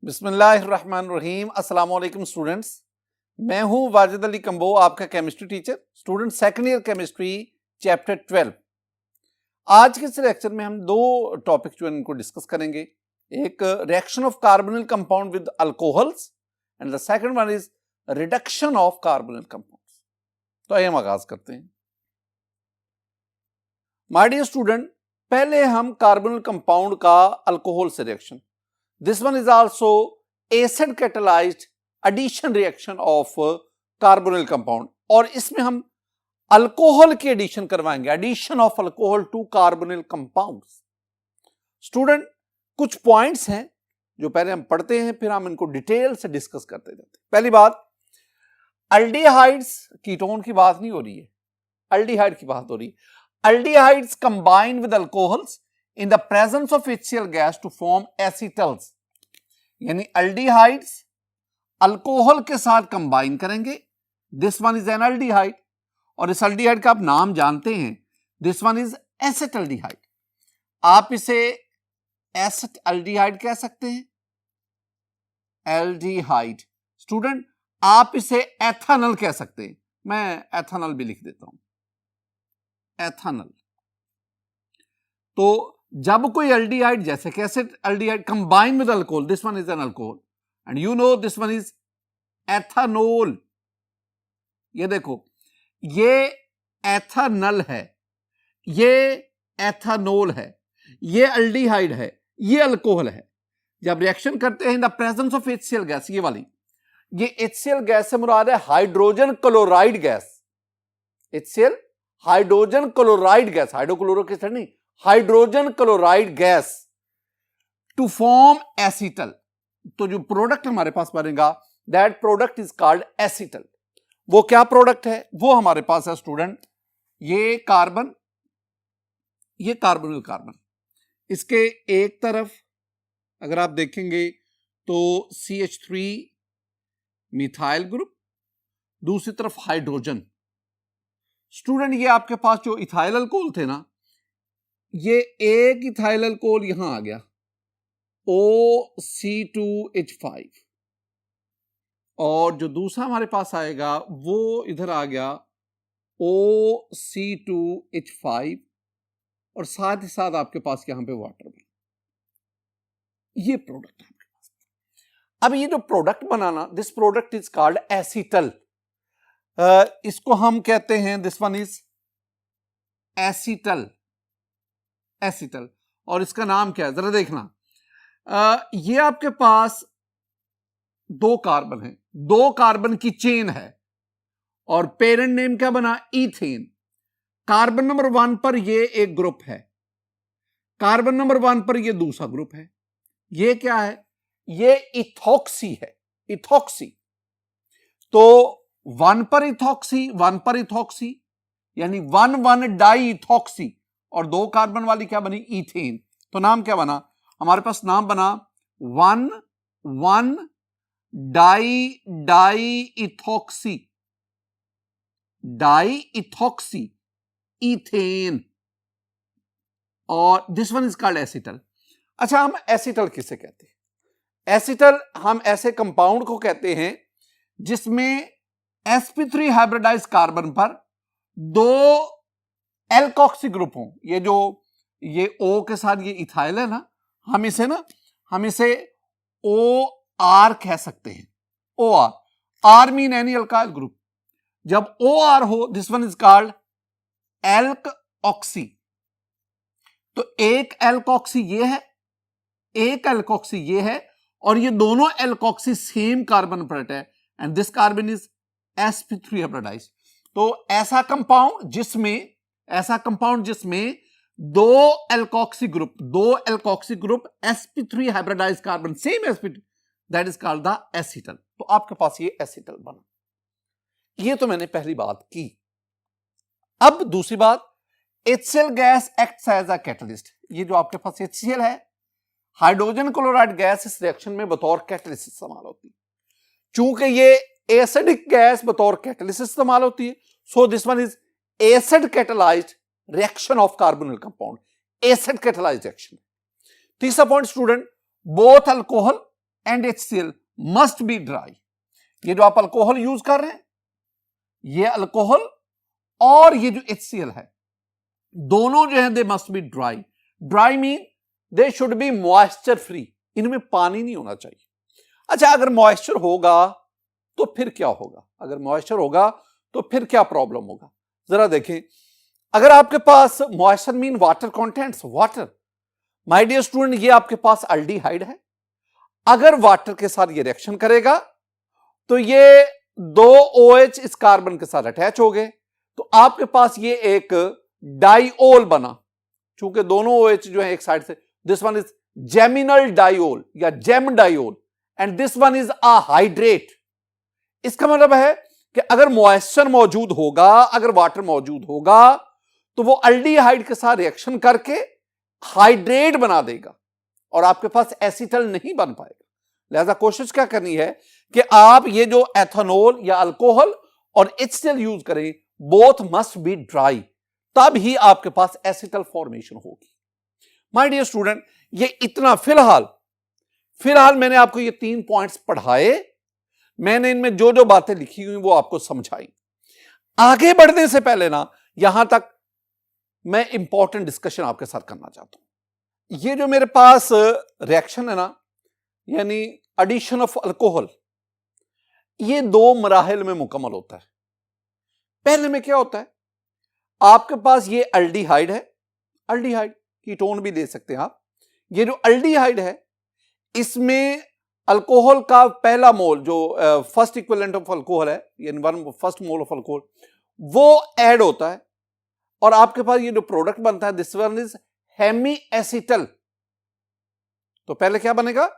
बिस्मिल्लाहिर्रहमानिर्रहीम। अस्सलाम वालेकुम स्टूडेंट्स, मैं हूं वाजिद अली कंबो, आपका chemistry teacher. Student second year chemistry chapter 12। आज के इस लेक्चर में हम दो टॉपिक जो है इनको डिस्कस करेंगे। एक reaction of carbonyl compound with alcohols and the second one is reduction of carbonyl compounds. तो आइए हम आगाज करते हैं। माय डियर स्टूडेंट, पहले हम कार्बोनिल कंपाउंड का अल्कोहल से reaction, this one is also acid catalyzed addition reaction of carbonyl compound, और इसमें हम अल्कोहल की एडिशन करवाएंगे, addition of alcohol to carbonyl compounds. Student, कुछ पॉइंट्स हैं जो पहले हम पढ़ते हैं, फिर हम इनको डिटेल से डिस्कस करते जाते हैं। पहली बात, अल्डिहाइड्स, कीटोन की बात नहीं हो रही है, अल्डिहाइड की बात हो रही है। Aldehydes combine with alcohols in the presence of HCl gas to form acetals, यानी अल्डिहाइड्स अल्कोहल के साथ कंबाइन करेंगे। This one is N aldehyde, और इस अल्डिहाइड का आप नाम जानते हैं, दिस वन इज एसेटल्डिहाइड। आप इसे एसेट अल्डिहाइड कह सकते हैं, एल्डिहाइड। स्टूडेंट, आप इसे एथेनॉल कह सकते हैं, मैं एथेनॉल भी लिख देता हूं, एथेनॉल। तो जब कोई अल्डिहाइड, जैसे कैसे aldehyde combine with alcohol, this one is an alcohol and you know this one is ethanol. ये देखो, ये एथेनॉल है, ये एथेनॉल है, ये अल्डिहाइड है, ये अल्कोहल है। जब रिएक्शन करते हैं in the presence of HCl gas, ये वाली, ये HCl गैस से मुराद है hydrogen chloride gas. HCl hydrogen chloride gas, hydrochloric acid नहीं, hydrogen chloride gas to form acetal. तो जो प्रोडक्ट हमारे पास बनेगा, that product is called acetal. वो क्या प्रोडक्ट है, वो हमारे पास है स्टूडेंट, ये कार्बन, ये कार्बोनिल कार्बन, इसके एक तरफ अगर आप देखेंगे तो CH3 मिथाइल ग्रुप, दूसरी तरफ हाइड्रोजन। स्टूडेंट, ये आपके पास जो इथाइल अल्कोहल थे ना, ये एक इथाइल अल्कोहल यहां आ गया, OC2H5, और जो दूसरा हमारे पास आएगा वो इधर आ गया OC2H5, और साथ ही साथ आपके पास यहां पे वाटर बना। ये प्रोडक्ट है आपके पास। अब ये जो product banana, this product is called acetal. इसको हम कहते हैं, this one is acetal, acetal. और इसका नाम क्या है जरा देखना, ये आपके पास दो कार्बन है, दो कार्बन की चेन है, और पेरेंट नेम क्या बना, ईथेन। कार्बन नंबर 1 पर ये एक ग्रुप है, कार्बन नंबर 1 पर ये दूसरा ग्रुप है। ये क्या है, ये इथॉक्सी है, इथॉक्सी। तो 1 पर इथॉक्सी, 1 पर इथॉक्सी, यानी 1,1 डाई इथॉक्सी, और दो कार्बन वाली क्या बनी, ईथेन। तो नाम क्या बना हमारे पास, नाम बना 1,1 di ethoxy, di ethoxy ethane, और this one is called acetal. अच्छा, हम एसीटल किसे कहते हैं? एसीटल हम ऐसे कंपाउंड को कहते हैं जिसमें sp3 हाइब्रिडाइज कार्बन पर दो एल्कोक्सी ग्रुप हो। ये जो ये O के साथ ये इथाइल है ना, हम इसे OR कह सकते हैं, OR। R mean any alkyl group. जब OR हो, this one is called elk oxy. तो एक एल्कोक्सी ये है, एक एल्कोक्सी ये है, और ये दोनों एल्कोक्सी सेम कार्बन पर है, and this carbon is sp3 hybridise. तो ऐसा कंपाउंड जिसमें दो alkoxy group sp3 hybridise carbon, same sp3, that is called the acetal. तो आपके पास ये एसीटल बना। ये तो मैंने पहली बात की। अब दूसरी बात, HCl gas acts as a catalyst. ये जो आपके पास HCl है, हाइड्रोजन क्लोराइड गैस, इस रिएक्शन में बतौर कैटलिस्ट इस्तेमाल होती है। चूंकि ये एसिडिक गैस बतौर कैटलिस्ट इस्तेमाल होती है, so this one is acid catalyzed reaction of carbonyl compound, acid catalyzed reaction. तीसरा point student, both alcohol and HCl must be dry. ये जो आप अल्कोहल यूज कर रहे हैं, ये अल्कोहल और ये जो HCl है, दोनों जो है they must be dry. Dry mean they should be moisture free, इनमें पानी नहीं होना चाहिए। अच्छा, अगर मॉइस्चर होगा तो फिर क्या होगा? अगर मॉइस्चर होगा तो फिर क्या प्रॉब्लम होगा? जरा देखें, अगर आपके पास moisture mean water contents, water, my dear student, ये आपके पास अल्डिहाइड है। अगर वाटर के साथ ये रिएक्शन करेगा तो ये दो OH इस कार्बन के साथ अटैच हो गए, तो आपके पास ये एक डाइओल बना। चूंकि दोनों OH जो है एक साइड से, this one is geminal diol या gem diol and this one is a hydrate. इसका मतलब है कि अगर मॉइस्चर मौजूद होगा, अगर वाटर मौजूद होगा, तो वो अल्डिहाइड के साथ रिएक्शन करके हाइड्रेट बना देगा और आपके पास एसीटल नहीं बन पाएगा। लिहाजा कोशिश क्या करनी है कि आप ये जो एथेनॉल या अल्कोहल और HCl यूज करें, बोथ मस्ट बी ड्राई, तब ही आपके पास एसीटल फॉर्मेशन होगी। माय डियर स्टूडेंट, ये इतना फिलहाल मैंने आपको ये 3 पॉइंट्स पढ़ाए, मैंने इनमें जो जो बातें लिखी हुई वो आपको समझाई। आगे बढ़ने से पहले ना, यहां तक मैं इंपॉर्टेंट डिस्कशन आपके साथ करना चाहता हूं। ये जो मेरे पास रिएक्शन है ना, यानी एडिशन ऑफ अल्कोहल, ये 2 मराहिल में मुकम्मल होता है। पहले में क्या होता है, आपके पास ये अल्डिहाइड है, अल्डिहाइड कीटोन भी दे सकते हैं आप। ये जो अल्डिहाइड है, इसमें अल्कोहल का पहला मोल जो फर्स्ट इक्विवेलेंट ऑफ अल्कोहल है, यानी फर्स्ट मोल ऑफ अल्कोहल, वो ऐड होता है और आपके पास ये जो प्रोडक्ट बनता है, this one is hemi acetal. तो पहले क्या बनेगा,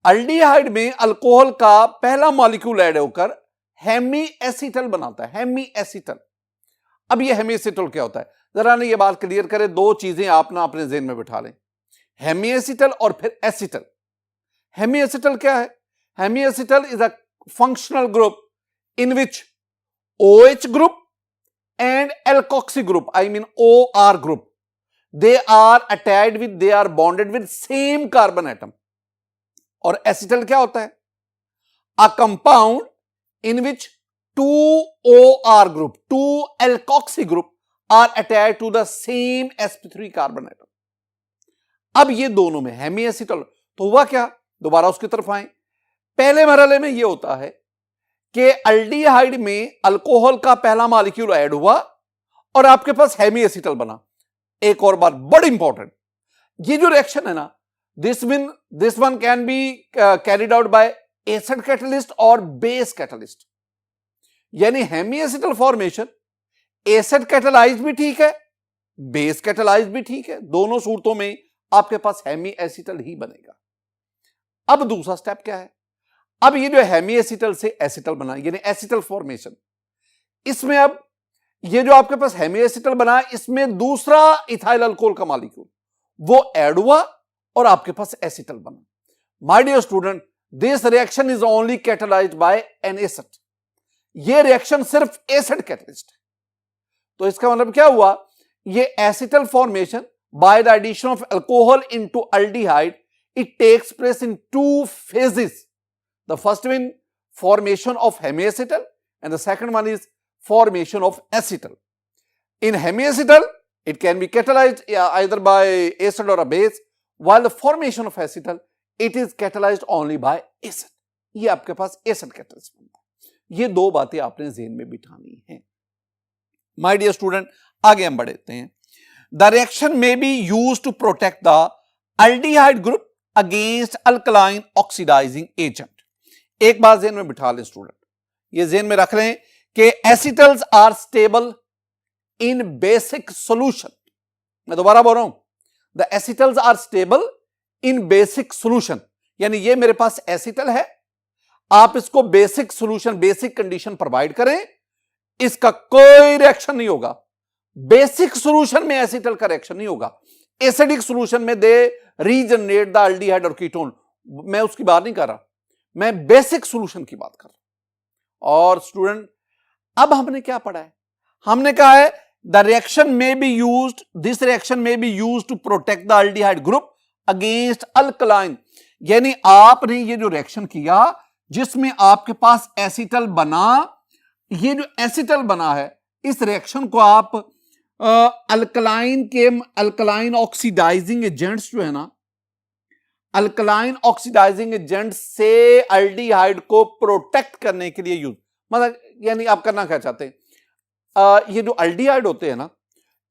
अल्डिहाइड में अल्कोहल का पहला मॉलिक्यूल ऐड होकर हेमी एसिटल बनाता है, हेमी एसिटल। अब ये हेमी एसिटल क्या होता है, जरा ना ये बात क्लियर करें, 2 चीजें आप ना अपने ज़हन में बिठा लें, हेमी एसिटल और फिर एसिटल। हेमी एसिटल क्या है? Hemi acetal is a functional group in which OH group and alkoxy group, I mean OR group, they are attached with, they are bonded with same carbon atom. और acetal क्या होता है? A compound in which 2 OR group, 2 alkoxy group are attached to the same sp3 carbon atom. अब ये दोनों में Hemy acetal, तो हुआ क्या? दोबारा उसकी तरफ आए। पहले मरहले में ये होता है कि अल्डिहाइड में अल्कोहल का पहला मॉलिक्यूल ऐड हुआ और आपके पास हेमी एसिटल बना। एक और बात बड़ी इंपॉर्टेंट, ये जो रिएक्शन है ना, this one can be carried out by acid catalyst और बेस कैटलिस्ट। यानी hemi acetal formation acid catalyse भी ठीक है, बेस कैटलाइज भी ठीक है, दोनों सूरतों में आपके पास हेमी एसिटल ही बनेगा। अब दूसरा स्टेप क्या है, अब ये जो हेमी एसिटल से एसिटल बना, यानी एसिटल फॉर्मेशन, इसमें अब ये जो आपके पास हेमी एसिटल बना, इसमें दूसरा इथाइल अल्कोहल का मॉलिक्यूल वो ऐड हुआ और आपके पास एसिटल बना। My dear student, this reaction is only catalysed by an acid. ये रिएक्शन सिर्फ एसिड कैटलिस्ट है। तो इसका मतलब क्या हुआ, ये acetal formation by the addition of alcohol into aldehyde, it takes place in 2 phases. The first one, formation of hemiacetal, and the second one is formation of acetal. In hemiacetal, it can be catalyzed either by acid or a base, while the formation of acetal, it is catalyzed only by acid. ये आपके पास acid catalyst बनता है। ये 2 बातें आपने ज़हन में बिठानी है। My dear student, आगे हम बढ़ते हैं। The reaction may be used to protect the aldehyde group against alkaline oxidizing agent. एक बात ज़हन में बिठा लें स्टूडेंट, ये ज़हन में रख लें कि acetals are stable in basic solution. मैं दोबारा बोल रहा हूं, the acetals are stable in basic solution. यानी ये मेरे पास एसिटल है, आप इसको basic solution, basic condition provide करें, इसका कोई रिएक्शन नहीं होगा। बेसिक सॉल्यूशन में एसिटल का रिएक्शन नहीं होगा, एसिडिक सॉल्यूशन में दे रीजनरेट द अल्डिहाइड और कीटोन। मैं उसकी बात नहीं कर रहा, मैं बेसिक सॉल्यूशन की बात कर रहा हूं। और स्टूडेंट, अब हमने क्या पढ़ा है, हमने कहा है द रिएक्शन में बी यूज्ड, दिस रिएक्शन में be used to protect the aldehyde group against alkaline. यानी आपने ये जो रिएक्शन किया जिसमें आपके पास एसिटल बना, ये जो एसिटल बना है इस रिएक्शन को आप अल्कलाइन ऑक्सीडाइजिंग एजेंट्स जो है ना, अल्कलाइन ऑक्सीडाइजिंग एजेंट से एल्डिहाइड को प्रोटेक्ट करने के लिए यूज, मतलब यानी आप करना क्या चाहते हैं, ये जो एल्डिहाइड होते हैं ना,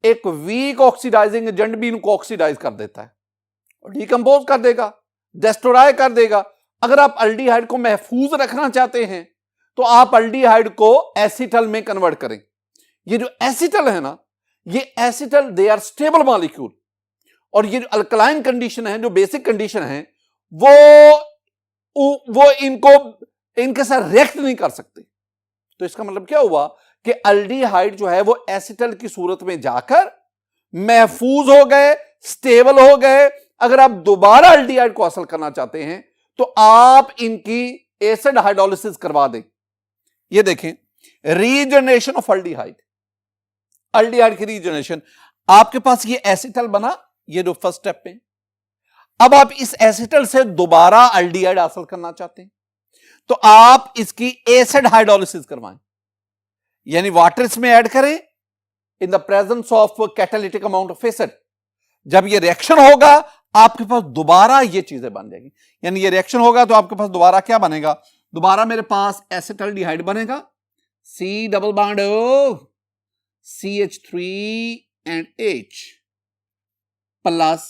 एक वीक ऑक्सीडाइजिंग एजेंट भी इनको ऑक्सीडाइज कर देता है, डिकंपोज कर देगा, डिस्ट्रॉय कर देगा। अगर आप एल्डिहाइड को महफूज रखना चाहते हैं तो आप एल्डिहाइड को एसिटल में कन्वर्ट करें। ये जो एसिटल है ना, ये acetal they are stable molecule, और ये जो अल्कलाइन कंडीशन है, जो बेसिक कंडीशन है, वो इनके साथ रिएक्ट नहीं कर सकते। तो इसका मतलब क्या हुआ कि एल्डिहाइड जो है वो एसिटल की सूरत में जाकर महफूज हो गए, स्टेबल हो गए। अगर आप दोबारा एल्डिहाइड को हासिल करना चाहते हैं तो आप इनकी एसिड हाइड्रोलिसिस करवा दें। ये देखें, रीजनरेशन ऑफ एल्डिहाइड, एल्डिहाइड की रीजनरेशन, आपके पास ये एसिटल बना, ये जो फर्स्ट स्टेप पे, अब आप इस एसिटल से दोबारा एल्डिहाइड हासिल करना चाहते हैं तो आप इसकी एसिड हाइड्रोलिसिस करवाएं, यानी वाटर इसमें ऐड करें इन the presence of catalytic amount of acid. जब ये रिएक्शन होगा आपके पास दोबारा ये चीजें बन जाएगी, यानी ये रिएक्शन होगा तो आपके पास दोबारा क्या बनेगा, दोबारा मेरे पास एसिटल्डिहाइड बनेगा, C double bond O CH3 and H plus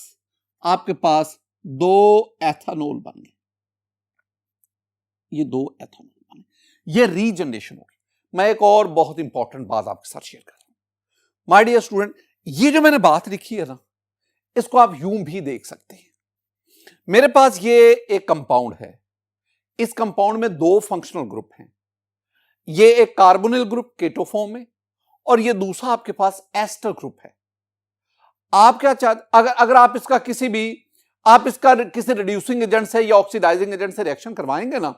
आपके पास 2 एथेनॉल बन गए, ये 2 एथेनॉल बने, ये रीजनरेशन होगी। मैं एक और बहुत इंपॉर्टेंट बात आपके साथ शेयर कर रहा हूं माय डियर स्टूडेंट, ये जो मैंने बात लिखी है ना, इसको आप यूं भी देख सकते हैं। मेरे पास ये एक कंपाउंड है, इस कंपाउंड में 2 फंक्शनल ग्रुप हैं, ये एक कार्बोनिल ग्रुप केटो फॉर्म में और ये दूसरा आपके पास एस्टर ग्रुप है। आप क्या चाहते, अगर आप इसका किसी रिड्यूसिंग एजेंट से या ऑक्सीडाइजिंग एजेंट से रिएक्शन करवाएंगे ना,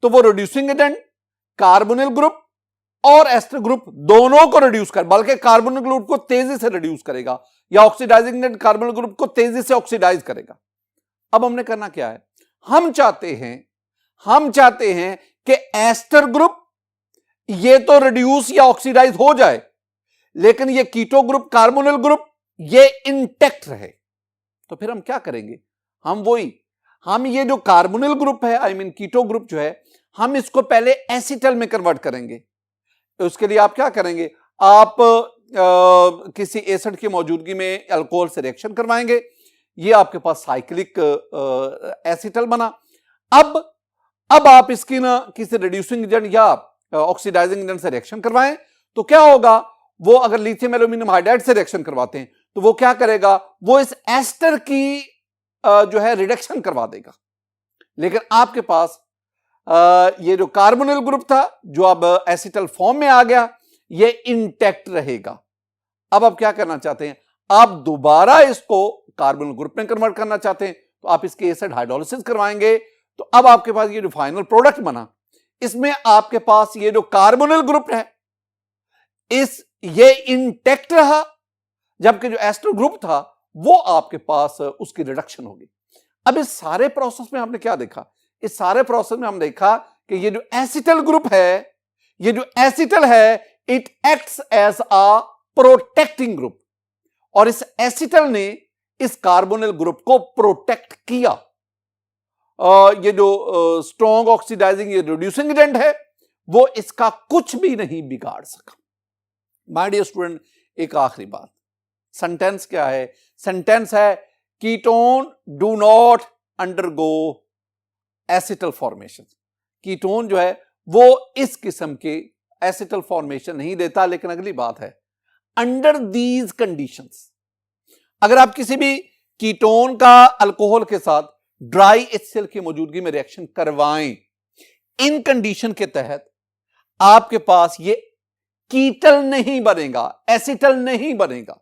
तो वो रिड्यूसिंग एजेंट कार्बोनिल ग्रुप और एस्टर ग्रुप दोनों को रिड्यूस कर, बल्कि कार्बोनिल ग्रुप को तेजी से रिड्यूस करेगा या ऑक्सीडाइजिंग एजेंट कार्बोनिल ग्रुप को तेजी से ऑक्सीडाइज करेगा। अब हमने करना क्या है, हम चाहते हैं कि एस्टर ग्रुप ये तो रिड्यूस या ऑक्सीडाइज हो जाए, लेकिन ये कीटो ग्रुप, कार्बोनिल ग्रुप ये इंटैक्ट रहे। तो फिर हम क्या करेंगे, हम ये जो कार्बोनिल ग्रुप है, आई मीन कीटो ग्रुप जो है, हम इसको पहले एसिटल में कन्वर्ट करेंगे। उसके लिए आप क्या करेंगे, आप किसी एसिड की मौजूदगी में अल्कोहल से रिएक्शन करवाएंगे, ये आपके पास साइक्लिक एसिटल बना। अब आप इसकी ना किसी रिड्यूसिंग एजेंट या ऑक्सीडाइजिंग एजेंट से रिएक्शन करवाएं तो क्या होगा, वो अगर लिथियम एल्यूमिनियम हाइड्राइड से रिएक्शन करवाते हैं तो वो क्या करेगा, वो इस एस्टर की जो है रिडक्शन करवा देगा। लेकिन आपके पास ये जो कार्बोनिल ग्रुप था जो अब एसिटल फॉर्म में आ गया, ये इंटैक्ट रहेगा। अब आप क्या करना चाहते हैं, आप दोबारा इसको कार्बोनिल ग्रुप में कन्वर्ट करना चाहते हैं तो आप इसके एसिड हाइड्रोलिसिस करवाएंगे। तो अब आपके पास ये जो फाइनल प्रोडक्ट बना, इसमें आपके पास ये जो कार्बोनिल ग्रुप है ये इंटैक्ट रहा, जबकि जो एस्टर ग्रुप था वो आपके पास उसकी रिडक्शन होगी। अब इस सारे प्रोसेस में हमने क्या देखा, इस सारे प्रोसेस में हमने देखा कि ये जो एसिटल ग्रुप है, ये जो एसिटल है, it acts as a protecting group, और इस एसिटल ने इस कार्बोनिल ग्रुप को प्रोटेक्ट किया। ये जो स्ट्रॉन्ग ऑक्सीडाइजिंग ये रिड्यूसिंग एजेंट है वो इसका कुछ भी नहीं बिगाड़ सका। माय डियर स्टूडेंट, एक आखिरी बात, सेंटेंस क्या है, सेंटेंस है ketone do not undergo acetal formation. Ketone जो है वो इस किस्म के एसिटल फॉर्मेशन नहीं देता। लेकिन अगली बात है, अंडर दीज कंडीशंस, अगर आप किसी भी कीटोन का अल्कोहल के साथ ड्राई एचसीएल की मौजूदगी में रिएक्शन करवाएं, इन कंडीशन के तहत आपके पास ये कीटल नहीं बनेगा, एसिटल नहीं बनेगा।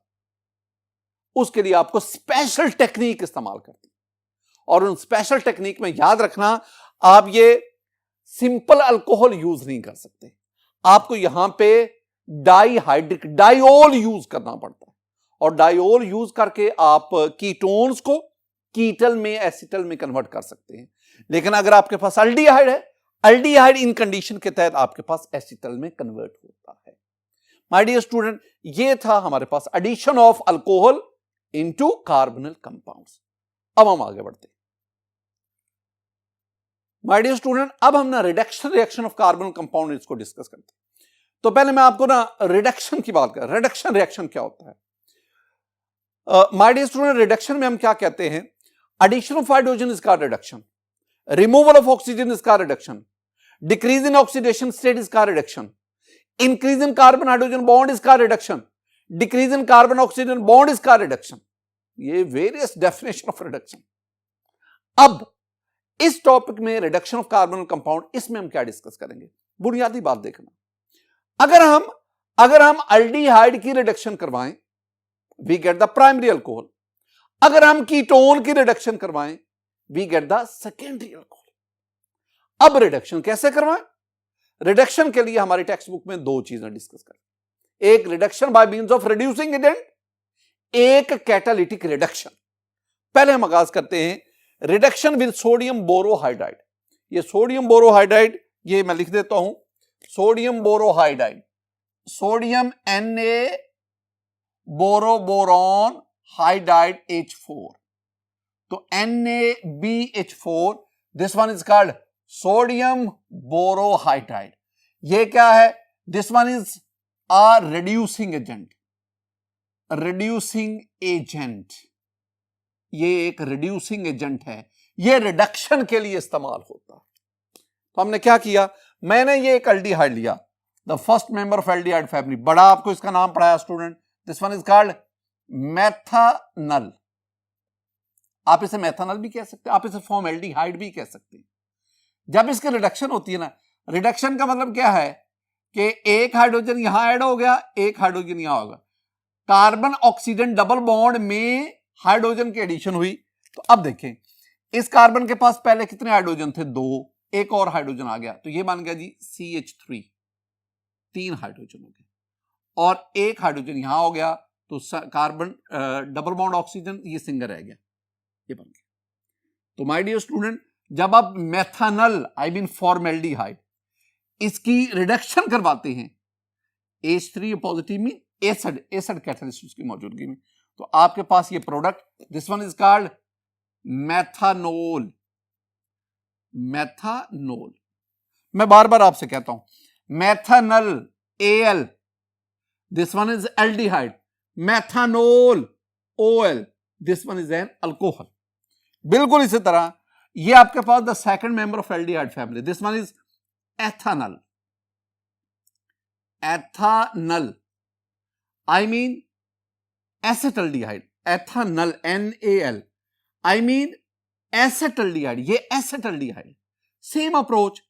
उसके लिए आपको स्पेशल टेक्निक इस्तेमाल करनी, और उन स्पेशल टेक्निक में याद रखना, आप ये सिंपल अल्कोहल यूज नहीं कर सकते, आपको यहां पे डाइहाइड्रिक डायोल यूज करना पड़ता है। और डायोल यूज करके आप कीटोन्स को कीटल में एसिटल में कन्वर्ट कर सकते हैं। लेकिन अगर आपके पास अल्डिहाइड है, अल्डिहाइड इन कंडीशन के तहत आपके पास एसिटल में कन्वर्ट होता है। माय डियर स्टूडेंट, ये था हमारे पास addition of alcohol into carbonyl compounds. अब हम आगे बढ़ते हैं। माय डियर स्टूडेंट, अब हम ना reduction reaction of carbonyl compound इसको डिस्कस करते हैं। तो पहले मैं आपको ना रिडक्शन की बात कर, रिडक्शन रिएक्शन क्या होता है। माय डियर स्टूडेंट, रिडक्शन में हम क्या कहते हैं, addition of hydrogen is called reduction, removal of oxygen is called reduction, decrease in oxidation state is called reduction, increase in carbon hydrogen bond is called reduction, decrease in carbon oxygen bond is called reduction. ये various definition of reduction. अब इस topic में reduction of carbonyl compound, इसमें हम क्या discuss करेंगे, बुनियादी बात देखना। अगर हम अल्डिहाइड की रिडक्शन करवाएं, we get the primary alcohol. अगर हम कीटोन की रिडक्शन करवाएं, we get the secondary alcohol. अब रिडक्शन कैसे करवाएं? रिडक्शन के लिए हमारी टेक्स्ट बुक में दो चीजें डिस्कस करें, एक reduction by means of reducing agent, एक कैटालिटिक रिडक्शन। पहले हम आगाज करते हैं रिडक्शन विद सोडियम बोरोहाइड्राइड। ये सोडियम बोरोहाइड्राइड, ये मैं लिख देता हूं, sodium borohydride, sodium Na boro boron hydride H4, तो NaBH4, this one is called sodium borohydride. ये क्या है? This one is a reducing agent, reducing agent, ये एक रिड्यूसिंग एजेंट है, ये रिडक्शन के लिए इस्तेमाल होता है। तो हमने क्या किया, मैंने ये एक एल्डिहाइड लिया, the first member of aldehyde family, बड़ा आपको इसका नाम पढ़ाया student, this one is called methanal. आप इसे मेथनल भी कह सकते हैं, आप इसे फॉर्मल्डिहाइड भी कह सकते हैं। जब इसकी रिडक्शन होती है ना, रिडक्शन का मतलब क्या है कि एक हाइड्रोजन यहां ऐड हो गया, एक हाइड्रोजन यहां होगा, कार्बन ऑक्सीजन डबल बॉन्ड में हाइड्रोजन की एडिशन हुई। तो अब देखें, इस कार्बन के पास पहले कितने हाइड्रोजन थे? दो, एक और हाइड्रोजन आ गया, तो ये बन गया जी CH3, 3 हाइड्रोजन हो गए, और एक हाइड्रोजन यहां हो गया, तो कार्बन डबल बॉन्ड ऑक्सीजन, ये सिंगल रह गया, ये बन गया। तो माय डियर स्टूडेंट, जब आप मेथनल आई मीन फॉर्मल्डिहाइड इसकी रिडक्शन करवाते हैं H3 पॉजिटिव में एसिड कैटालिस्ट की मौजूदगी में, तो आपके पास ये product, this one is called methanol. Methanol, मैं बार बार आपसे कहता हूं, methanal Al, this one is aldehyde, methanol OL, this one is an alcohol. बिल्कुल इसी तरह ये आपके पास the second member of aldehyde family, this one is ethanal. Ethanal I mean acetaldehyde, ethanal NaL I mean acetaldehyde, ये acetaldehyde. Same approach,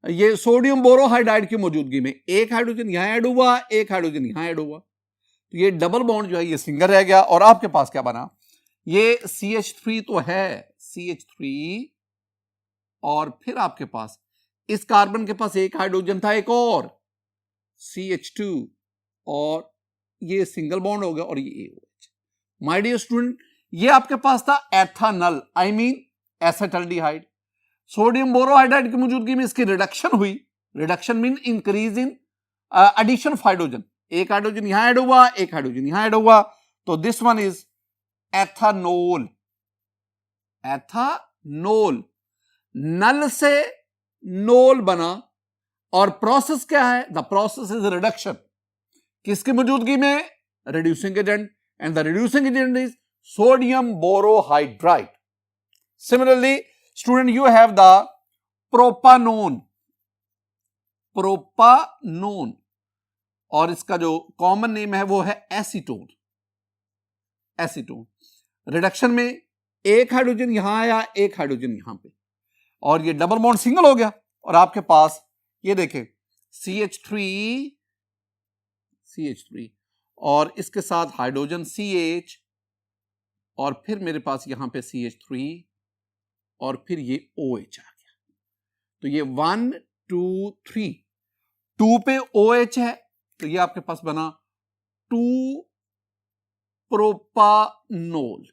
ये sodium borohydride की मौजूदगी में एक हाइड्रोजन यहां ऐड हुआ, एक हाइड्रोजन यहां ऐड हुआ, तो ये डबल बॉन्ड जो है ये सिंगल रह गया, और आपके पास क्या बना, ये CH3 तो है, CH3, और फिर आपके पास इस कार्बन के पास एक हाइड्रोजन था, एक और CH2, और ये सिंगल बॉन्ड हो गया, और ये AOH। माय डियर स्टूडेंट, ये आपके पास था ethanal I mean acetaldehyde. Sodium borohydride की मौजूदगी में इसकी रिडक्शन हुई, reduction mean increase in addition of hydrogen, एक हाइड्रोजन यहां ऐड हुआ, एक हाइड्रोजन यहां ऐड हुआ, तो this one is ethanol. Ethanol, नल से नोल बना, और प्रोसेस क्या है? द प्रोसेस इज रिडक्शन, किसकी मौजूदगी में? Reducing agent, and the reducing agent is sodium borohydride. Similarly student, you have the propanone, propanone, और इसका जो कॉमन नेम है वो है एसीटोन। एसीटोन, रिडक्शन में एक हाइड्रोजन यहां आया, एक हाइड्रोजन यहां पे, और ये डबल बॉन्ड सिंगल हो गया, और आपके पास ये देखें CH3, और इसके साथ हाइड्रोजन CH, और फिर मेरे पास यहां पे CH3, और फिर ये OH आ गया, तो ये 1 2 3, 2 पे OH है, तो ये आपके पास बना 2 प्रोपानोल।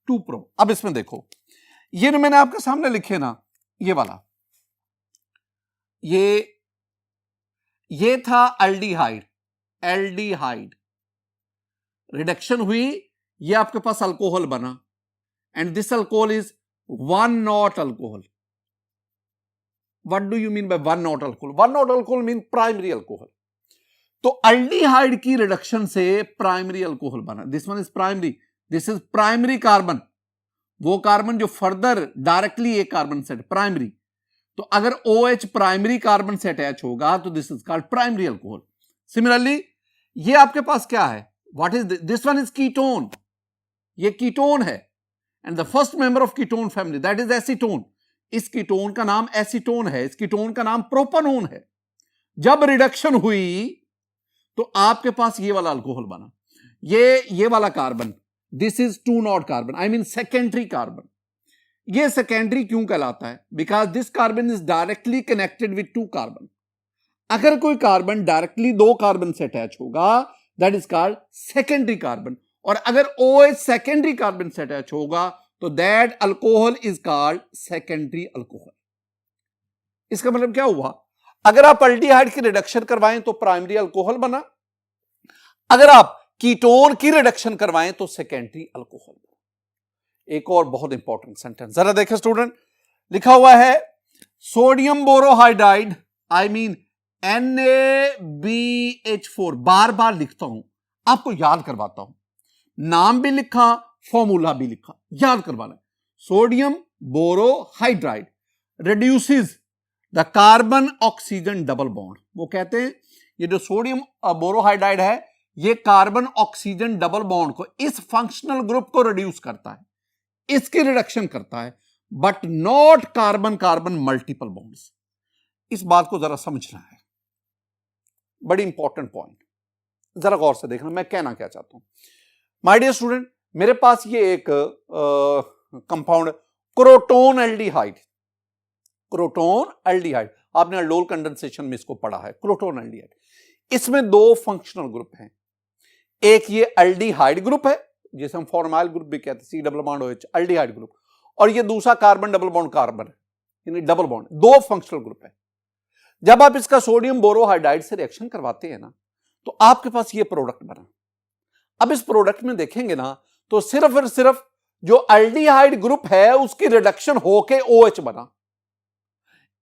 2 प्रो। अब इसमें देखो, ये जो मैंने आपके सामने लिखे ना, ये वाला, ये था एल्डिहाइड, एल्डिहाइड रिडक्शन हुई, ये आपके पास अल्कोहल बना, एंड दिस अल्कोहल इज 1-नॉट alcohol. What do you mean by 1-नॉट अल्कोहल? 1-नॉट अल्कोहल मीन प्राइमरी अल्कोहल। तो एल्डिहाइड की रिडक्शन से प्राइमरी अल्कोहल बना। This one is primary, this is primary carbon, वो कार्बन जो फर्दर डायरेक्टली एक कार्बन से प्राइमरी। तो अगर OH प्राइमरी कार्बन से अटैच होगा तो this is called primary alcohol. Similarly ये आपके पास क्या है? What is this one is ketone, ये कीटोन है, and the first member of ketone family that is acetone. इस कीटोन का नाम एसीटोन है, इस कीटोन का नाम प्रोपेनोन है। जब रिडक्शन हुई तो आपके पास ये वाला अल्कोहल बना, ये वाला कार्बन, दिस इज 2-नॉट carbon, I mean secondary carbon. ये सेकेंडरी क्यों कहलाता है? Because this carbon is directly connected with 2 carbon. अगर कोई कार्बन डायरेक्टली 2 कार्बन से अटैच होगा that is called secondary carbon, और अगर OH सेकेंडरी कार्बन से अटैच होगा तो that alcohol is called secondary alcohol. इसका मतलब क्या हुआ? अगर आप एल्डिहाइड की रिडक्शन करवाएं तो प्राइमरी अल्कोहल बना, अगर आप कीटोन की रिडक्शन करवाएं तो सेकेंडरी अल्कोहल बना। एक और बहुत इंपॉर्टेंट सेंटेंस जरा देखें स्टूडेंट, लिखा हुआ है sodium borohydride, I mean NaBH4। बार बार लिखता हूं, आपको याद करवाता हूं, नाम भी लिखा, फॉर्मूला भी लिखा, याद करवाना। Sodium borohydride reduces the carbon oxygen double bond. वो कहते हैं ये जो सोडियम बोरोहाइड्राइड है ये कार्बन ऑक्सीजन डबल बॉन्ड को, इस फंक्शनल ग्रुप को रिड्यूस करता है, इसकी रिडक्शन करता है, but not carbon carbon multiple bonds. इस बात को जरा समझना है, बड़ी इंपॉर्टेंट पॉइंट, जरा गौर से देखना मैं कहना क्या चाहता हूं। माय डियर स्टूडेंट, मेरे पास ये एक compound croton aldehyde, croton aldehyde, आपने अल्डोल कंडेंसेशन में इसको पढ़ा है, क्रोटोन एल्डिहाइड। इसमें 2 फंक्शनल ग्रुप हैं, एक ये एल्डिहाइड ग्रुप है जिसे हम फॉर्माइल ग्रुप भी कहते हैं, C double bond OH aldehyde group, और ये दूसरा कार्बन डबल बॉन्ड कार्बन है, यानी डबल बॉन्ड, 2 फंक्शनल ग्रुप है। जब आप इसका सोडियम बोरोहाइड्राइड से रिएक्शन करवाते हैं ना तो आपके पास ये प्रोडक्ट बना। अब इस प्रोडक्ट में देखेंगे ना तो सिर्फ और सिर्फ जो एल्डिहाइड ग्रुप है उसकी रिडक्शन होके OH बना।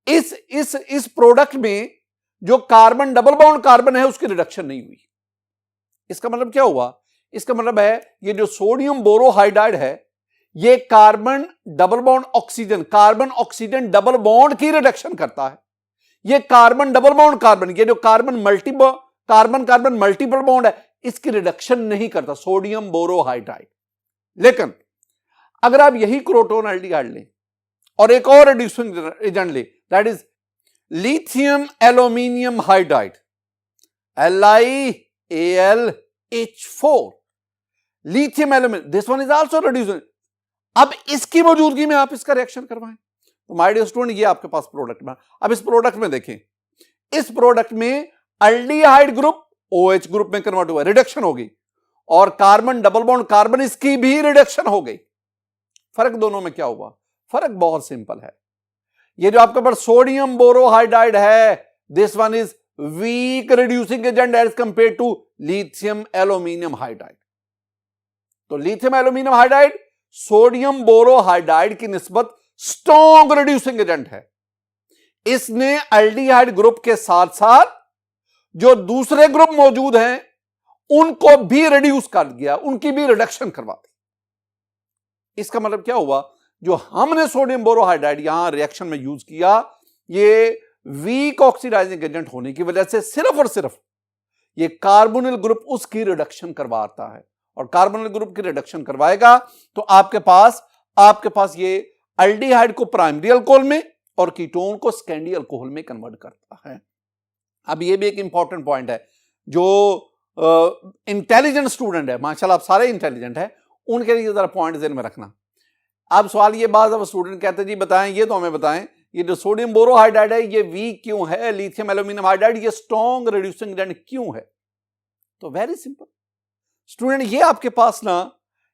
इस प्रोडक्ट में जो कार्बन डबल बॉन्ड कार्बन है उसकी रिडक्शन नहीं हुई। इसका मतलब क्या हुआ? इसका मतलब है ये जो सोडियम बोरोहाइड्राइड है ये carbon double bond oxygen, carbon oxygen double bond की रिडक्शन करता है। ये कार्बन डबल बॉन्ड कार्बन, ये जो कार्बन मल्टीपल बॉन्ड है इसकी रिडक्शन नहीं करता सोडियम बोरोहाइड्राइड। लेकिन अगर आप यही क्रोटोन एल्डिहाइड लें और एक और रिड्यूसिंग एजेंट ले, that is lithium aluminium hydride, LiAlH4, lithium aluminium, this one is also reducing. अब इसकी मौजूदगी में आप इसका रिएक्शन करवाएं तो माय डियर स्टूडेंट ये आपके पास प्रोडक्ट में। अब इस प्रोडक्ट में देखें, इस प्रोडक्ट में एल्डिहाइड ग्रुप OH ग्रुप में कन्वर्ट हुआ, रिडक्शन हो गई, और कार्बन डबल बॉन्ड कार्बन इसकी भी रिडक्शन हो गई। फर्क दोनों में क्या हुआ? फर्क बहुत सिंपल है, ये जो आपके पास सोडियम बोरोहाइड्राइड है this one is weak reducing agent as compare to lithium aluminium hydride. तो lithium aluminium hydride sodium borohydride की निस्बत स्ट्रॉन्ग रिड्यूसिंग एजेंट है। इसने एल्डिहाइड ग्रुप के साथ साथ जो दूसरे ग्रुप मौजूद हैं उनको भी रिड्यूस कर दिया, उनकी भी रिडक्शन करवा दी। इसका मतलब क्या हुआ? जो हमने सोडियम बोरोहाइड्राइड यहां रिएक्शन में यूज किया ये वीक ऑक्सीडाइजिंग एजेंट होने की वजह से सिर्फ और सिर्फ ये कार्बोनिल ग्रुप उसकी रिडक्शन करवाता है, और कार्बोनिल ग्रुप की रिडक्शन करवाएगा तो आपके पास ये एल्डिहाइड को प्राइमरी अल्कोहल में और कीटोन को सेकेंडरी अल्कोहल में कन्वर्ट करता है। अब ये भी एक इंपॉर्टेंट पॉइंट है, जो इंटेलिजेंट स्टूडेंट है, माशाल्लाह आप सारे इंटेलिजेंट है, उनके लिए जरा पॉइंट ध्यान में रखना। अब सवाल ये बात, अब स्टूडेंट कहते हैं जी बताएं, ये तो हमें बताएं ये जो सोडियम बोरोहाइड्राइड है ये वीक क्यों है, लिथियम एल्यूमिनियम हाइड्राइड ये स्ट्रॉन्ग रिड्यूसिंग एजेंट क्यों है? तो वेरी सिंपल स्टूडेंट, ये आपके पास ना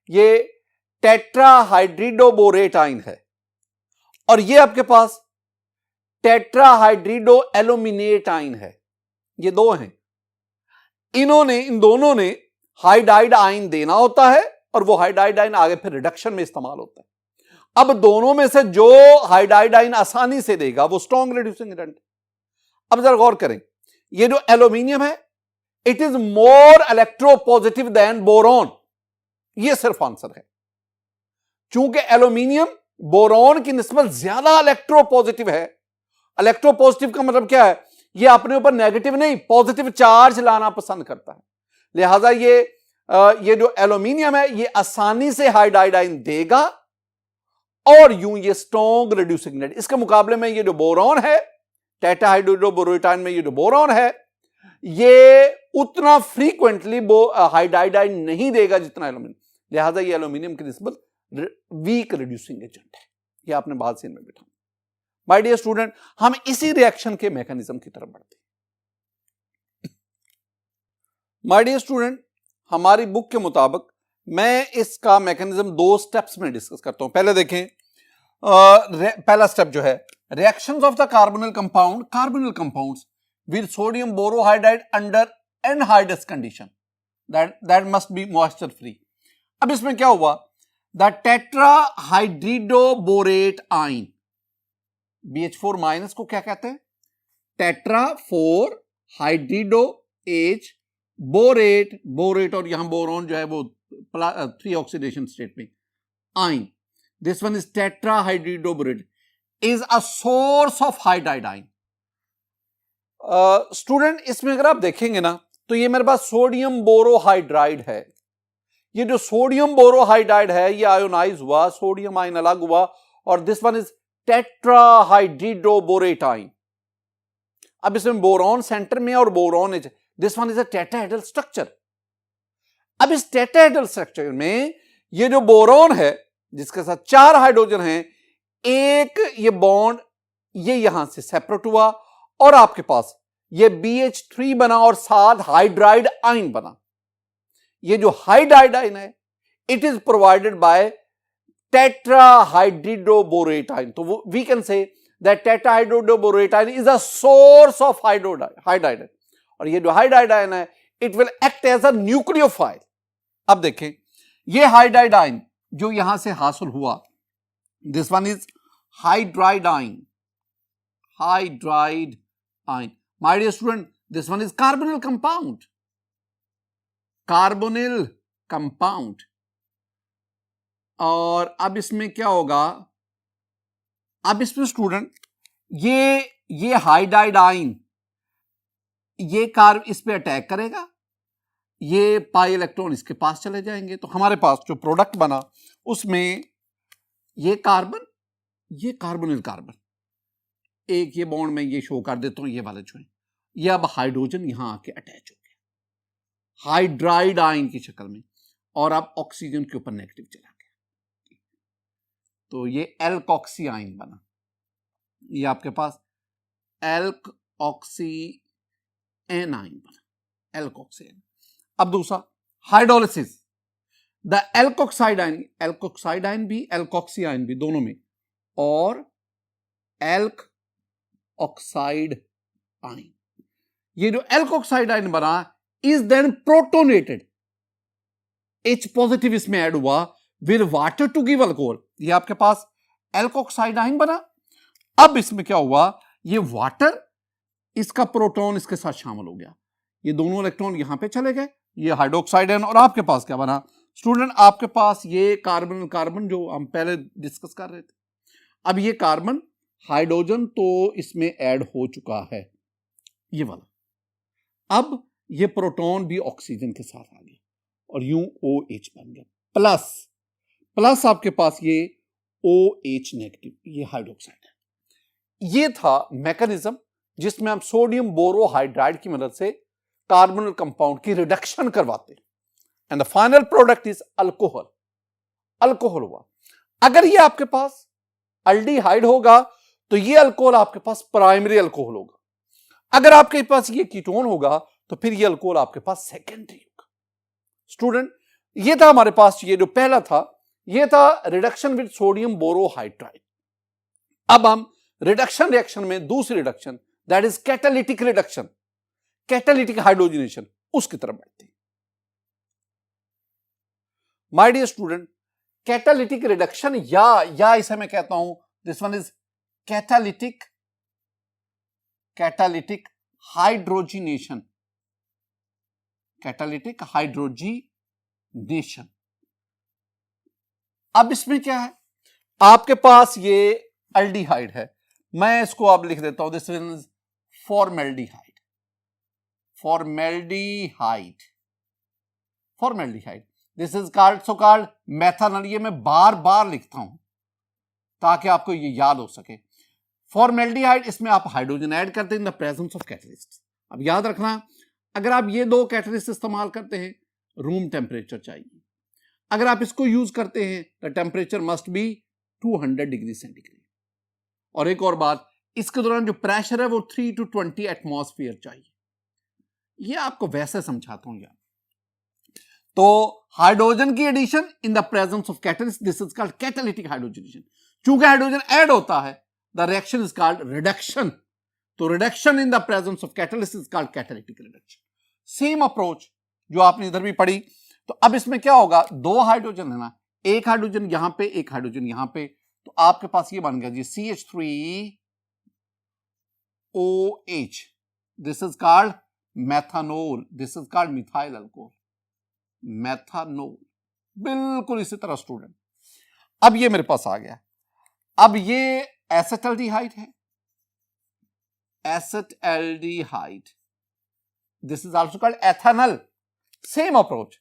ये टेट्राहाइड्रिडोबोरेट आइन है और ये आपके पास टेट्राहाइड्रिडो एल्यूमिनेट आइन है। ये दो हैं, इन दोनों ने हाइड्राइड आइन देना होता है और वो हाइड्राइड आइन आगे फिर रिडक्शन में इस्तेमाल होता है। अब दोनों में से जो हाइड्राइड आइन आसानी से देगा वो स्ट्रॉन्ग रिड्यूसिंग एजेंट। अब जरा गौर करें, ये जो एल्यूमिनियम है it is more electropositive than boron, ये सिर्फ आंसर है। चूंकि एल्यूमिनियम बोरॉन की निस्बत ज्यादा इलेक्ट्रोपॉजिटिव है। इलेक्ट्रोपॉजिटिव का मतलब क्या है, ये अपने ऊपर नेगेटिव नहीं पॉजिटिव चार्ज लाना पसंद करता है, लिहाजा ये जो एल्यूमिनियम है ये आसानी से हाइड्राइड आइन देगा और यूं ये स्ट्रॉन्ग रिड्यूसिंग एजेंट। इसके मुकाबले में ये जो बोरॉन है, टेट्राहाइड्रोबोरेट आइन में ये जो बोरॉन है ये उतना फ्रीक्वेंटली हाइड्राइड आइन नहीं देगा जितना एल्यूमिनियम, लिहाजा ये एल्यूमिनियम की निस्बत वीक रिड्यूसिंग एजेंट है। ये आपने बात से में बैठा। माय डियर स्टूडेंट, हम इसी रिएक्शन के मैकेनिज्म की तरफ बढ़ते हैं। माय डियर स्टूडेंट, हमारी बुक के मुताबिक मैं इसका मैकेनिज्म दो स्टेप्स में डिस्कस करता हूं। पहले देखें, पहला स्टेप जो है reactions of the carbonyl compounds with sodium borohydride under anhydrous condition, that must be moisture free. अब इसमें क्या हुआ, द टेट्राहाइड्रिडोबोरेट आइन, BH4 माइनस को क्या कहते हैं, टेट्रा 4 हाइड्रिडो H बोरेट और यहां बोरॉन जो है वो 3 ऑक्सीडेशन स्टेट में ion, this one is tetrahydridoborate is a source of hydride ion. Student इसमें अगर आप देखेंगे ना तो ये मेरे पास सोडियम बोरोहाइड्राइड है। ये जो सोडियम बोरोहाइड्राइड है ये आयोनाइज हुआ, सोडियम आइन अलग हुआ और दिस वन इज टेट्राहाइड्रिडोबोरेट आइन। अब इसमें बोरॉन सेंटर में और boron is, this one is a tetrahedral structure. अब इस टेट्राहेड्रल स्ट्रक्चर में ये जो बोरॉन है जिसके साथ 4 हाइड्रोजन हैं, एक ये बॉन्ड ये यहां से सेपरेट हुआ और आपके पास ये BH3 बना और साथ हाइड्राइड आइन बना। ये जो हाइड्राइड आइन है it is provided by tetrahydridoborate ion. तो we can say that tetrahydridoborate ion is a source of hydride. और ये जो हाइड्राइड आइन है it will act as a nucleophile. अब देखें ये हाइड्राइड आइन जो यहां से हासिल हुआ, this one is hydride ion, my dear student, this one is carbonyl compound. और अब इसमें क्या होगा, अब इसमें स्टूडेंट ये हाइड्राइड आइन ये कार्ब इस पे अटैक करेगा, ये पाई इलेक्ट्रॉन इसके पास चले जाएंगे, तो हमारे पास जो प्रोडक्ट बना उसमें ये कार्बन, ये कार्बोनिल कार्बन, एक ये बॉन्ड में ये शो कर देता हूं, ये वाले जो है ये अब हाइड्रोजन यहां आके अटैच हो गया हाइड्राइड आइन की शक्ल में और अब ऑक्सीजन के ऊपर नेगेटिव चला गया, तो ये एल्कोक्सी आइन बना। ये आपके पास एल्कोक्सी एन आइन बना, एल्कोक्सी एन। अब दूसरा हाइड्रोलिसिस, द एल्कोक्साइड आइन भी एल्कोक्सी आइन भी दोनों में, और एल्क ऑक्साइड आइन, ये जो एल्कोक्साइड आइन बना is then protonated, H positive इसमें ऐड हुआ with water to give alcohol. ये आपके पास एल्कोक्साइड आइन बना। अब इसमें क्या हुआ, ये वाटर इसका प्रोटॉन इसके साथ शामिल हो गया, ये दोनों इलेक्ट्रॉन यहां पे चले गए, ये हाइड्रोक्साइड आइन, और आपके पास क्या बना स्टूडेंट, आपके पास ये कार्बन जो हम पहले डिस्कस कर रहे थे। अब ये कार्बन हाइड्रोजन तो इसमें ऐड हो चुका है ये वाला, अब ये प्रोटॉन भी ऑक्सीजन के साथ आ गया और यूं OH बन गया, प्लस आपके पास ये OH नेगेटिव, ये हाइड्रोक्साइड है। ये था मैकेनिज्म जिसमें हम सोडियम बोरोहाइड्राइड की मदद से कार्बोनिल कंपाउंड की रिडक्शन करवाते हैं and the final product is alcohol हुआ। अगर ये आपके पास अल्डिहाइड होगा तो ये अल्कोहल आपके पास प्राइमरी अल्कोहल होगा, अगर आपके पास ये कीटोन होगा तो फिर ये अल्कोहल आपके पास सेकेंडरी होगा। स्टूडेंट ये था हमारे पास, ये जो पहला था ये था रिडक्शन विद सोडियम बोरोहाइड्राइड। अब हम रिडक्शन रिएक्शन में दूसरी reduction, that is catalytic reduction, catalytic hydrogenation, उसकी तरफ बढ़ते हैं। My dear student, catalytic reduction या इसे मैं कहता हूं, this one is catalytic hydrogenation, catalytic hydrogenation. अब इसमें क्या है, आपके पास ये एल्डिहाइड है, मैं इसको अब लिख देता हूं, this is formaldehyde, formaldehyde, this is called so called methanol. ये मैं बार बार लिखता हूं ताकि आपको ये याद हो सके। फॉर्मेल्डिहाइड, इसमें आप हाइड्रोजन ऐड करते हैं in the presence of catalyst. अब याद रखना, अगर आप ये दो कैटलिस्ट इस्तेमाल करते हैं, रूम टेम्परेचर चाहिए। अगर आप इसको यूज करते हैं, the temperature must be 200 degree centigrade. और एक और बात, इसके दौरान जो प्रेशर है वो 3 to 20 एटमॉस्फेयर चाहिए। ये आपको वैसे समझाता हूं यार। तो हाइड्रोजन की addition in the presence of catalyst, this is called catalytic hydrogenation. चूंकि हाइड्रोजन ऐड होता है, the reaction is called reduction. तो reduction in the presence of catalyst is called catalytic reduction. Same approach जो आपने इधर भी पढ़ी। तो अब इसमें क्या होगा, दो हाइड्रोजन है ना, एक हाइड्रोजन यहां पे, एक हाइड्रोजन यहां पे, तो आपके पास ये बन गया जी CH3OH, this is called methanol, this is called methyl alcohol, methanol. बिल्कुल इसी तरह स्टूडेंट, अब ये मेरे पास आ गया। अब ये एसिटल्डिहाइड है, acetaldehyde, this is also called ethanol. Same approach,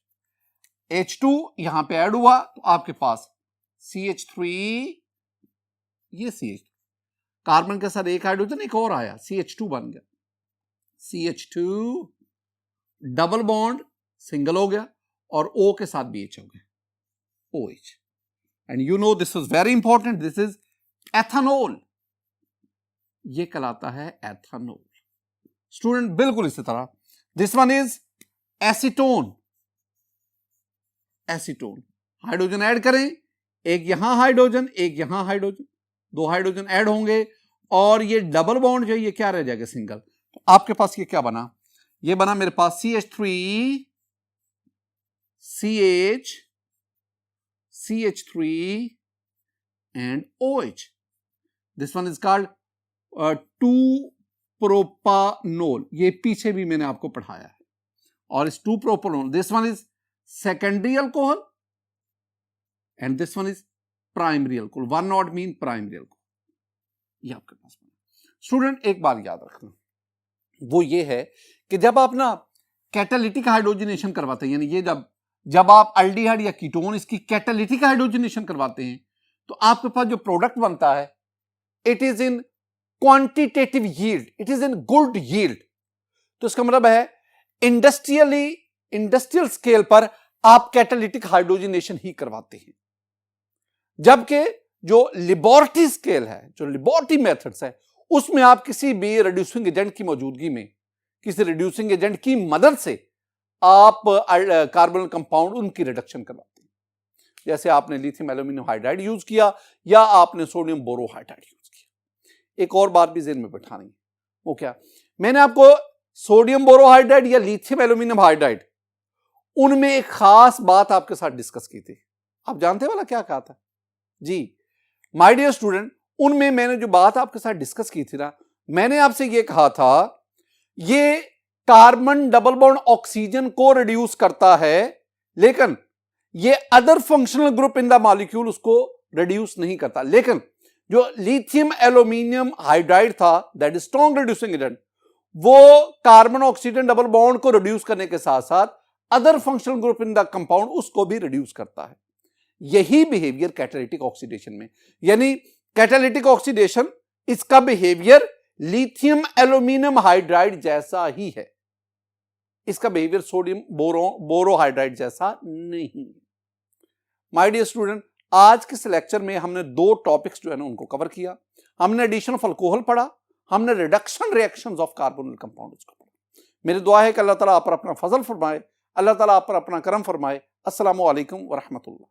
H2 यहां पे ऐड हुआ तो आपके पास CH3, ये CH, कार्बन के साथ एक हाइड्रोजन एक और आया, CH2 बन गया, CH2 डबल बॉन्ड सिंगल हो गया और O के साथ भी H हो गया, OH। And you know this is very important, this is ethanol, ये कहलाता है एथेनॉल। स्टूडेंट बिल्कुल इसी तरह, this one is acetone, acetone, hydrogen add करें, एक यहां हाइड्रोजन एक यहां हाइड्रोजन, दो हाइड्रोजन ऐड होंगे और ये डबल बॉन्ड जो है ये क्या रह जाएगा, सिंगल। तो आपके पास ये क्या बना, ये बना मेरे पास CH3 and OH, this one is called two propanol, ये पीछे भी मैंने आपको पढ़ाया है। और इस two propanol, this one is secondary alcohol and this one is primary alcohol, one not mean primary alcohol, ये आपके पास बना। स्टूडेंट एक बात याद रखना, वो ये है कि जब आप ना कैटालिटिक हाइड्रोजनेशन करवाते हैं, यानी ये जब आप एल्डिहाइड या कीटोन इसकी कैटालिटिक हाइड्रोजनेशन करवाते हैं, तो आपके पास जो प्रोडक्ट बनता है, it is in quantitative yield, it is in good yield. तो इसका मतलब है इंडस्ट्रियल स्केल पर आप कैटालिटिक हाइड्रोजनेशन ही करवाते हैं, जबकि जो लेबोरेटरी स्केल है, जो लेबोरेटरी मेथड्स है, उसमें आप किसी भी रिड्यूसिंग एजेंट की मौजूदगी में, किसी रिड्यूसिंग एजेंट की मदद से आप कार्बन कंपाउंड उनकी रिडक्शन करवाते हैं। जैसे आपने लिथियम एल्यूमिनियम हाइड्राइड यूज किया या आपने सोडियम बोरोहाइड्राइड यूज किया। एक और बात भी ज़हन में बैठानी है, वो क्या, मैंने आपको सोडियम बोरोहाइड्राइड या लिथियम एल्यूमिनियम हाइड्राइड, उनमें एक खास बात आपके साथ डिस्कस की थी। आप जानते वाला क्या कहा था जी, माय डियर स्टूडेंट, उनमें मैंने जो बात आपके साथ डिस्कस की थी ना, मैंने आपसे ये कहा था, ये कार्बन डबल बॉन्ड ऑक्सीजन को रिड्यूस करता है, लेकिन ये other functional group in the molecule उसको रिड्यूस नहीं करता। लेकिन जो लिथियम एल्यूमिनियम हाइड्राइड था, that is strong reducing agent, वो कार्बन ऑक्सीजन डबल बॉन्ड को रिड्यूस करने के साथ साथ other functional group in the compound उसको भी रिड्यूस करता है। यही बिहेवियर कैटालिटिक ऑक्सीडेशन में, यानी कैटालिटिक ऑक्सीडेशन, इसका बिहेवियर लिथियम एल्यूमिनियम हाइड्राइड जैसा ही है, इसका बिहेवियर सोडियम बोरोहाइड्राइड जैसा नहीं। माय डियर स्टूडेंट, आज के इस लेक्चर में हमने दो टॉपिक्स जो है ना उनको कवर किया। हमने एडिशन ऑफ अल्कोहल पढ़ा, हमने reduction reactions of carbonyl compounds को पढ़ा। मेरी दुआ है कि अल्लाह ताला आप पर अपना फजल फरमाए, अल्लाह ताला आप पर अपना करम फरमाए। अस्सलामु अलैकुम व रहमतुल्लाह।